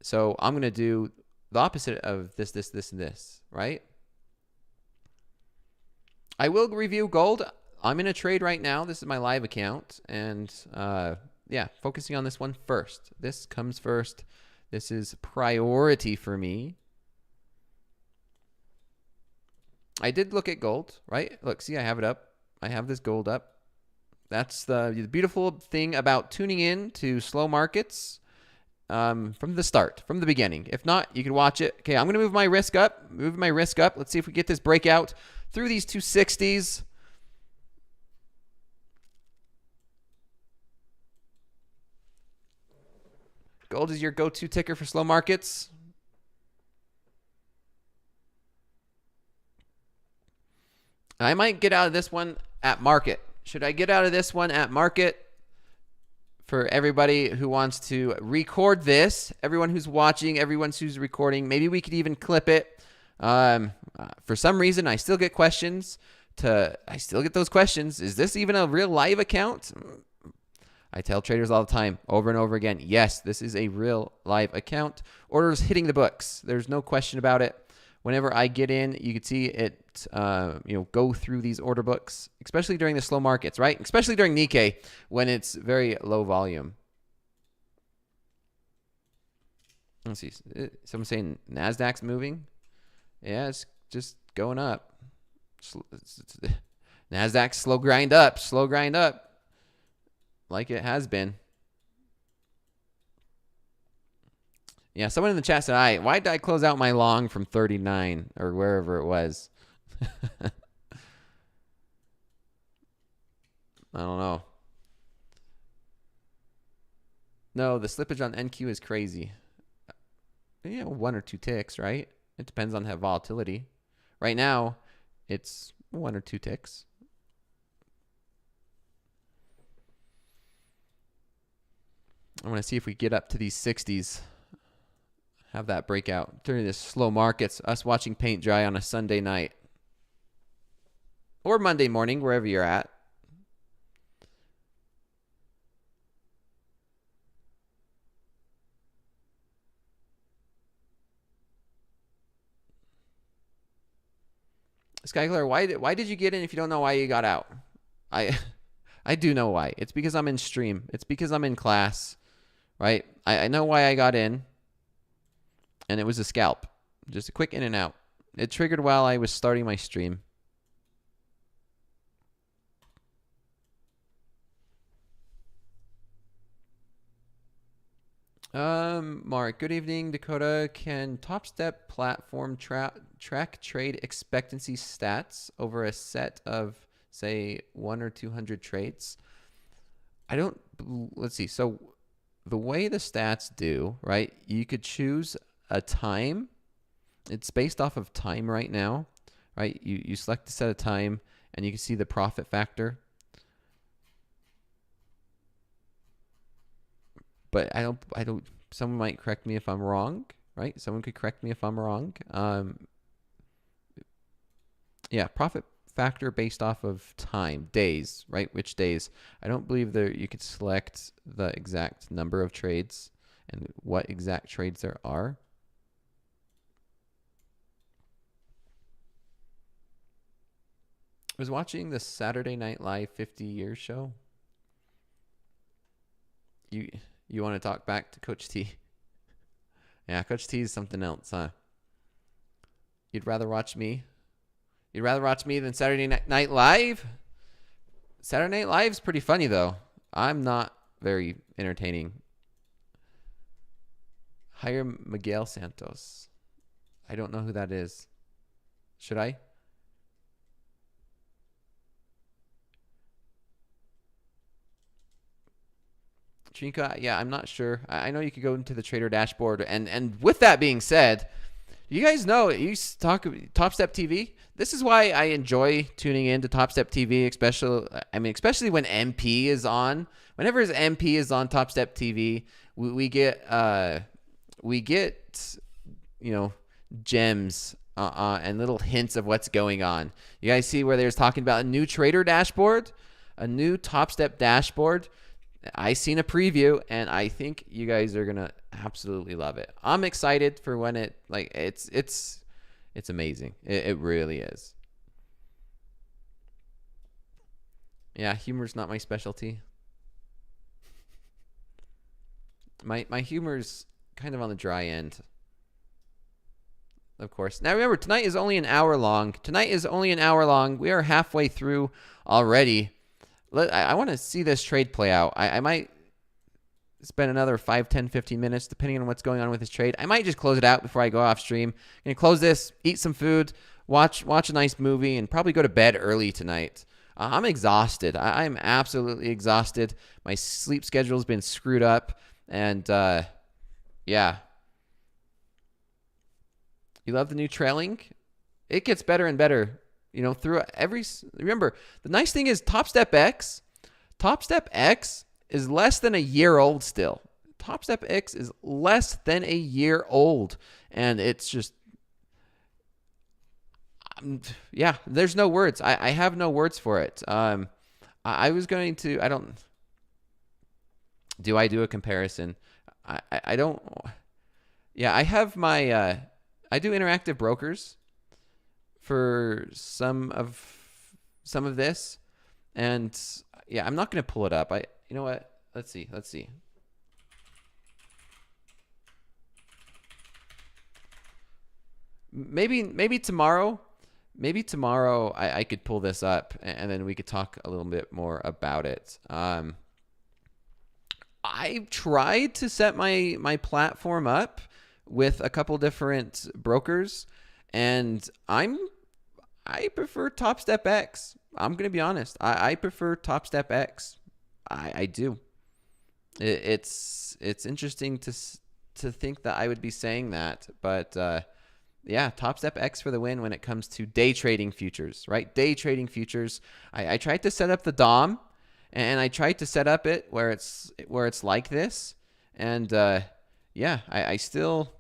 So I'm going to do the opposite of this, this, this, and this, right? I will review gold. I'm in a trade right now. This is my live account. And focusing on this one first. This comes first. This is priority for me. I did look at gold, right? Look, see, I have it up. I have this gold up. That's the beautiful thing about tuning in to slow markets from the start, from the beginning. If not, you can watch it. Okay, I'm going to move my risk up. Let's see if we get this breakout through these 260s. Gold is your go-to ticker for slow markets. I might get out of this one at market. Should I get out of this one at market? For everybody who wants to record this, everyone who's watching, everyone who's recording, maybe we could even clip it. For some reason, I still get questions. I still get those questions. Is this even a real live account? I tell traders all the time, over and over again, yes, this is a real live account. Orders hitting the books. There's no question about it. Whenever I get in, you can see it, go through these order books, especially during the slow markets, right? Especially during Nikkei when it's very low volume. Let's see. Someone's saying NASDAQ's moving. Yeah, it's just going up. NASDAQ slow grind up like it has been. Yeah, someone in the chat said, why did I close out my long from 39 or wherever it was? I don't know. No, the slippage on NQ is crazy. 1 or 2 ticks, right? It depends on that volatility. Right now, it's 1 or 2 ticks. I want to see if we get up to these 60s. Have that breakout during this slow markets, us watching paint dry on a Sunday night or Monday morning, wherever you're at. Skyclar, why did you get in if you don't know why you got out? I do know why. It's because I'm in stream. It's because I'm in class, right? I know why I got in. And it was a scalp. Just a quick in and out. It triggered while I was starting my stream. Mark, good evening, Dakota. Can Topstep platform track trade expectancy stats over a set of, say, 100 or 200 trades? Let's see. So the way the stats do, right, you could choose a time. It's based off of time right now, right? You select a set of time and you can see the profit factor. But I don't, someone might correct me if I'm wrong, right? Someone could correct me if I'm wrong. Yeah, profit factor based off of time, days, right? Which days? I don't believe you could select the exact number of trades and what exact trades there are. I was watching the Saturday Night Live 50 Years show. You you want to talk back to Coach T? Yeah, Coach T is something else, huh? You'd rather watch me? You'd rather watch me than Saturday Night Live? Saturday Night Live's pretty funny though. I'm not very entertaining. Hire Miguel Santos. I don't know who that is. Should I? Trinka, yeah, I'm not sure. I know you could go into the trader dashboard. And with that being said, you guys know, you talk Topstep TV. This is why I enjoy tuning in to Topstep TV, especially when MP is on. Whenever his MP is on Topstep TV, we get gems and little hints of what's going on. You guys see where there's talking about a new trader dashboard, a new Topstep dashboard. I seen a preview, and I think you guys are gonna absolutely love it. I'm excited for when it's amazing. It really is. Yeah, humor's not my specialty. My humor's kind of on the dry end, of course. Now remember, tonight is only an hour long. We are halfway through already. I want to see this trade play out. I might spend another 5, 10, 15 minutes, depending on what's going on with this trade. I might just close it out before I go off stream. I'm going to close this, eat some food, watch a nice movie, and probably go to bed early tonight. I'm exhausted. I'm absolutely exhausted. My sleep schedule's been screwed up. And, yeah. You love the new trailing? It gets better and better. Remember, the nice thing is Topstep X is less than a year old still. Topstep X is less than a year old. And it's just, there's no words. I have no words for it. I was going to, do I do a comparison? I don't, I have my, I do interactive brokers for some of this, and I'm not going to pull it up. You know what? Let's see. Maybe tomorrow I could pull this up, and then we could talk a little bit more about it. I tried to set my platform up with a couple different brokers, and I prefer Topstep X. I'm going to be honest. I prefer Topstep X. I do. It's interesting to think that I would be saying that, but Topstep X for the win when it comes to day trading futures, right? Day trading futures. I tried to set up the DOM, and I tried to set up it where it's like this, and I still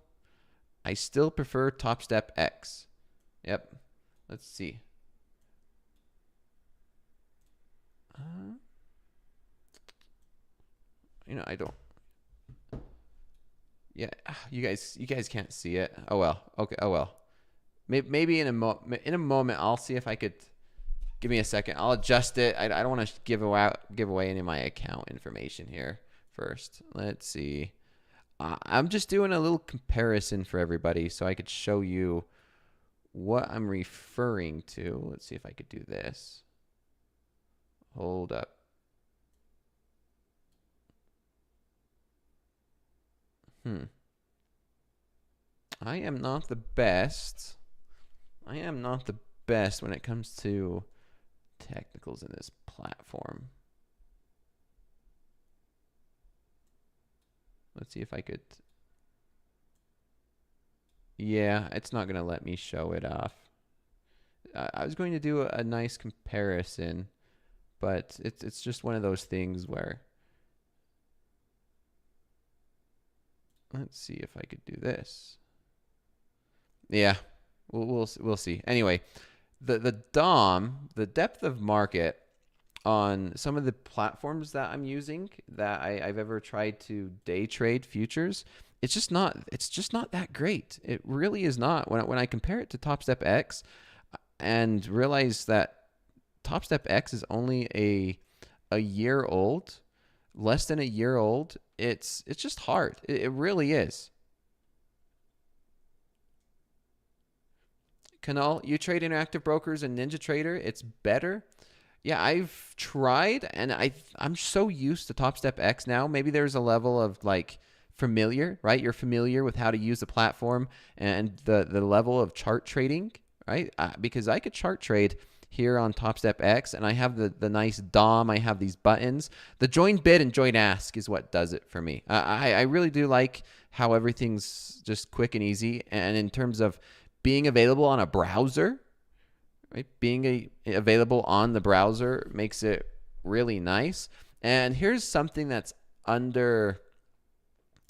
prefer Topstep X. Yep. Let's see. I don't. Yeah, you guys can't see it. Oh well. Okay. Oh well. Maybe in a moment I'll see if I could. Give me a second. I'll adjust it. I don't want to give away any of my account information here first. Let's see. I'm just doing a little comparison for everybody so I could show you what I'm referring to. Let's see if I could do this. Hold up. I am not the best. I am not the best when it comes to technicals in this platform. Let's see if I could. Yeah, it's not going to let me show it off. I was going to do a nice comparison, but it's just one of those things where. Let's see if I could do this. Yeah, we'll see. Anyway, the DOM, the depth of market on some of the platforms that I'm using that I've ever tried to day trade futures, it's just not that great. It really is not. When I compare it to Topstep X and realize that Topstep X is only a year old, less than a year old, it's just hard. It really is. Canal, you trade Interactive Brokers and Ninja Trader, it's better. Yeah, I've tried, and I'm so used to Topstep X now. Maybe there's a level of like familiar, right? You're familiar with how to use the platform and the level of chart trading, right? Because I could chart trade here on Topstep X, and I have the nice DOM. I have these buttons. The join bid and join ask is what does it for me. I really do like how everything's just quick and easy, and in terms of being available on a browser, right? Being available on the browser makes it really nice. And here's something that's under,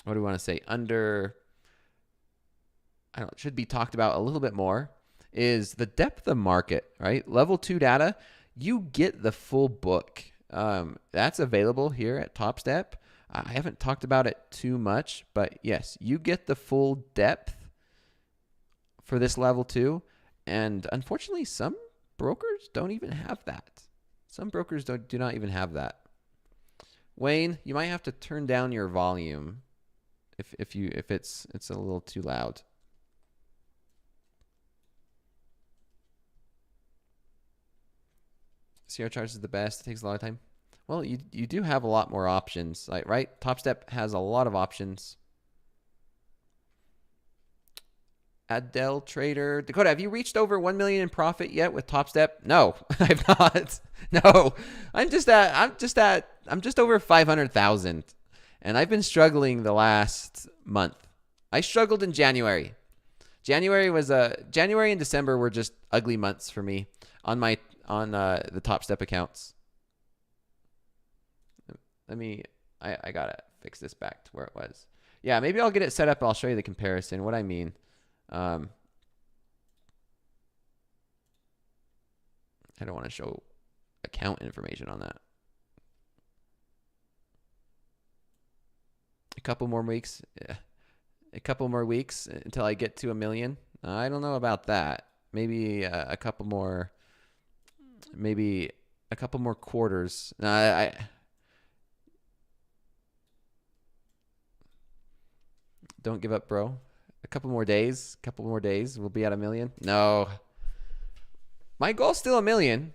what do we want to say? Under, I don't know, should be talked about a little bit more, is the depth of market, right? Level 2 data, you get the full book. That's available here at Topstep. I haven't talked about it too much, but yes, you get the full depth for this level 2, and unfortunately some brokers don't even have that. Some brokers do not even have that. Wayne, you might have to turn down your volume if it's a little too loud. CR charts is the best. It takes a lot of time. Well, you do have a lot more options, like, right? Topstep has a lot of options. Adele Trader Dakota, have you reached over 1 million in profit yet with Topstep? No, I've not. No, I'm just over 500,000, and I've been struggling the last month. I struggled in January. January and December were just ugly months for me on the Topstep accounts. I gotta fix this back to where it was. Yeah, maybe I'll get it set up and I'll show you the comparison, what I mean. I don't want to show account information on that. A couple more weeks. Yeah. A couple more weeks until I get to 1 million. I don't know about that. Maybe a couple more. Maybe a couple more quarters. Don't give up, bro. A couple more days. We'll be at 1 million. No. My goal's still 1 million.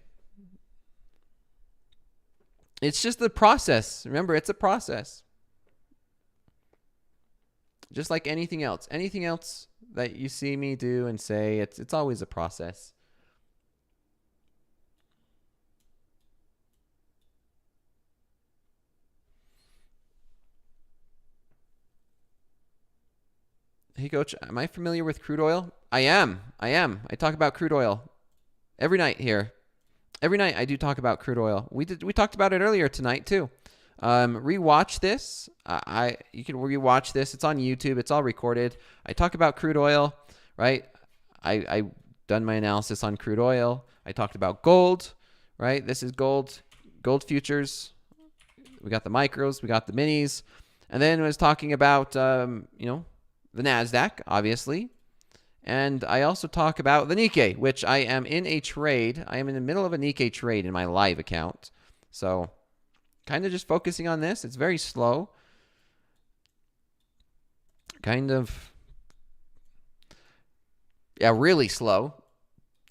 It's just the process. Remember, it's a process. Just like anything else. Anything else that you see me do and say, it's always a process. Hey, Coach, am I familiar with crude oil? I am. I talk about crude oil every night here. Every night I do talk about crude oil. We talked about it earlier tonight too. Rewatch this. You can rewatch this. It's on YouTube. It's all recorded. I talk about crude oil, right? I done my analysis on crude oil. I talked about gold, right? This is gold futures. We got the micros. We got the minis, and then I was talking about the NASDAQ, obviously. And I also talk about the Nikkei, which I am in a trade. I am in the middle of a Nikkei trade in my live account. So kind of just focusing on this. It's very slow. Really slow.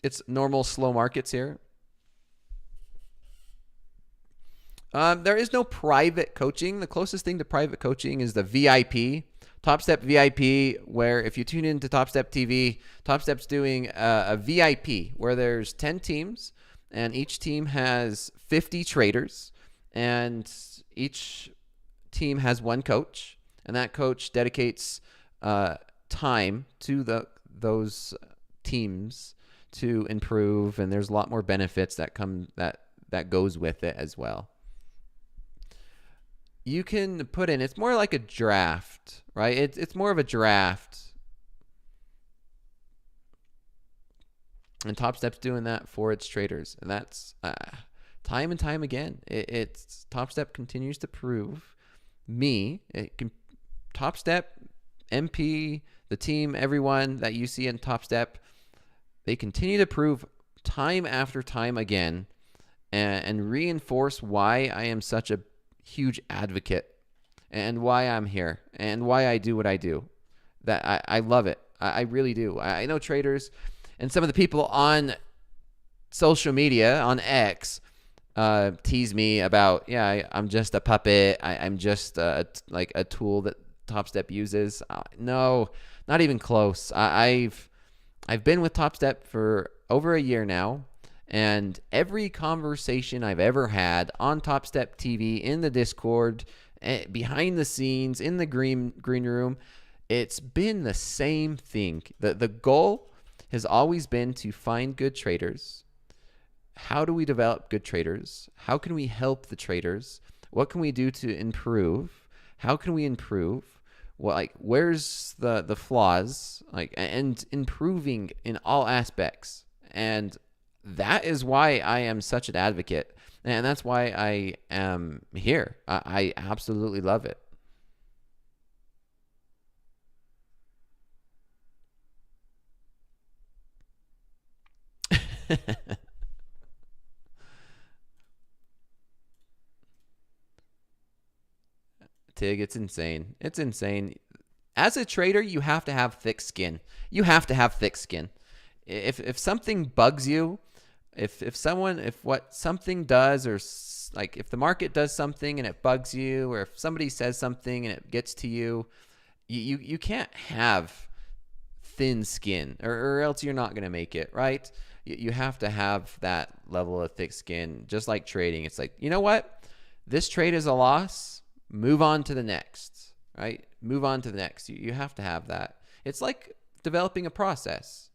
It's normal slow markets here. There is no private coaching. The closest thing to private coaching is the VIP. Topstep VIP, where if you tune into Topstep TV, Topstep's doing a VIP where there's 10 teams, and each team has 50 traders, and each team has one coach, and that coach dedicates time to those teams to improve, and there's a lot more benefits that goes with it as well. You can put in, it's more like a draft, right? It's more of a draft. And Topstep's doing that for its traders. And that's time and time again. It's Topstep continues to prove me. Topstep, MP, the team, everyone that you see in Topstep, they continue to prove time after time again and reinforce why I am such a huge advocate and why I'm here and why I do what I do. That I love it. I really do. I know traders and some of the people on social media, on X, tease me about, I'm just a puppet. I'm just like a tool that Topstep uses. No, not even close. I've been with Topstep for over a year now, and every conversation I've ever had on Topstep TV, in the Discord, behind the scenes, in the green room, it's been the same thing. The goal has always been to find good traders. How do we develop good traders? How can we help the traders? What can we do to improve? How can we improve? Well, like, where's the flaws? Like, and improving in all aspects. And that is why I am such an advocate. And that's why I am here. I absolutely love it. Tig, it's insane. It's insane. As a trader, you have to have thick skin. You have to have thick skin. If something bugs you, if what something does, or like if the market does something and it bugs you, or if somebody says something and it gets to you, you can't have thin skin, or else you're not going to make it, right? You have to have that level of thick skin. Just like trading, it's like, you know what? This trade is a loss. Move on to the next, right? Move on to the next. You have to have that. It's like developing a process.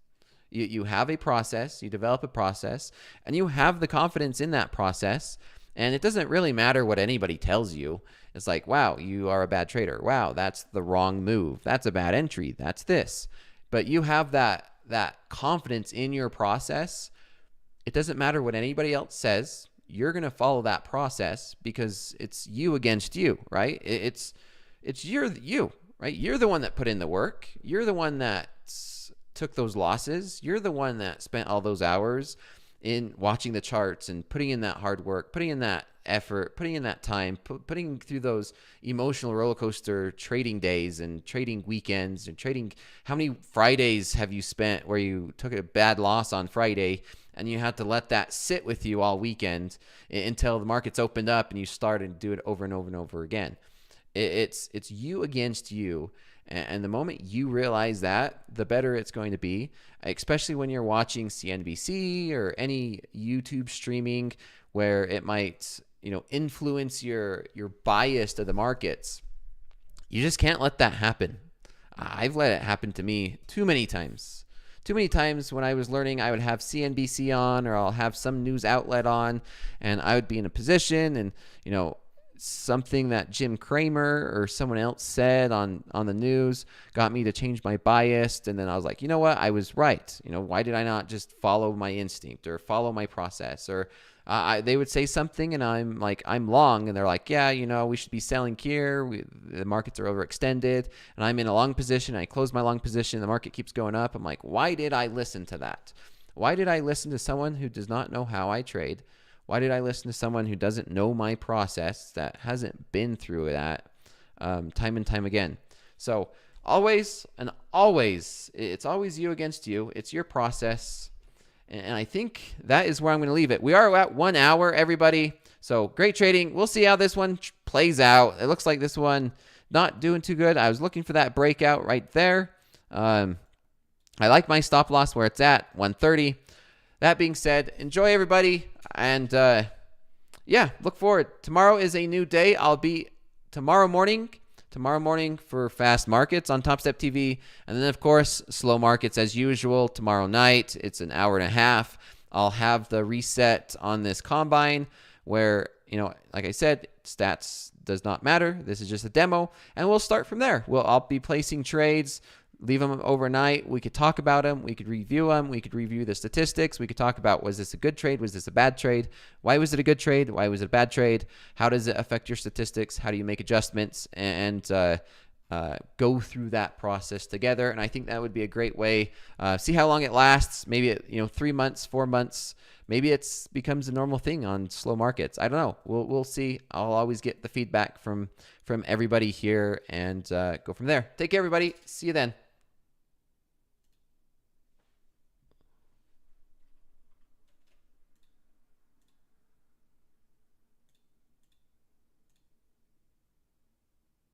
You have a process, you develop a process, and you have the confidence in that process. And it doesn't really matter what anybody tells you. It's like, wow, you are a bad trader. Wow, that's the wrong move. That's a bad entry. That's this. But you have that confidence in your process. It doesn't matter what anybody else says. You're going to follow that process because it's you against you, right? It's you, right? You're the one that put in the work. You're the one that took those losses. You're the one that spent all those hours in watching the charts and putting in that hard work, putting in that effort, putting in that time, putting through those emotional roller coaster trading days and trading weekends and trading. How many Fridays have you spent where you took a bad loss on Friday and you had to let that sit with you all weekend until the markets opened up and you started to do it over and over and over again? It's you against you. And the moment you realize that, the better it's going to be, especially when you're watching CNBC or any YouTube streaming where it might, influence your bias to the markets. You just can't let that happen. I've let it happen to me too many times. Too many times when I was learning, I would have CNBC on, or I'll have some news outlet on, and I would be in a position, and something that Jim Cramer or someone else said on the news got me to change my bias. And then I was like, you know what? I was right. Why did I not just follow my instinct or follow my process? Or they would say something and I'm like, I'm long. And they're like, yeah, we should be selling here. The markets are overextended. And I'm in a long position. I close my long position. The market keeps going up. I'm like, why did I listen to that? Why did I listen to someone who does not know how I trade? Why did I listen to someone who doesn't know my process, that hasn't been through that time and time again? So always, it's always you against you. It's your process. And I think that is where I'm going to leave it. We are at 1 hour, everybody. So great trading. We'll see how this one plays out. It looks like this one not doing too good. I was looking for that breakout right there. I like my stop loss where it's at, 130. That being said, enjoy, everybody. And look forward. Tomorrow is a new day. I'll be tomorrow morning for fast markets on Topstep TV. And then, of course, slow markets as usual tomorrow night. It's an hour and a half. I'll have the reset on this combine where, like I said, stats does not matter. This is just a demo. And we'll start from there. I'll be placing trades. Leave them overnight. We could talk about them. We could review them. We could review the statistics. We could talk about, was this a good trade? Was this a bad trade? Why was it a good trade? Why was it a bad trade? How does it affect your statistics? How do you make adjustments? And go through that process together. And I think that would be a great way. See how long it lasts. Maybe 3 months, 4 months. maybe it's becomes a normal thing on slow markets. I don't know. We'll see. I'll always get the feedback from everybody here and go from there. Take care, everybody. See you then.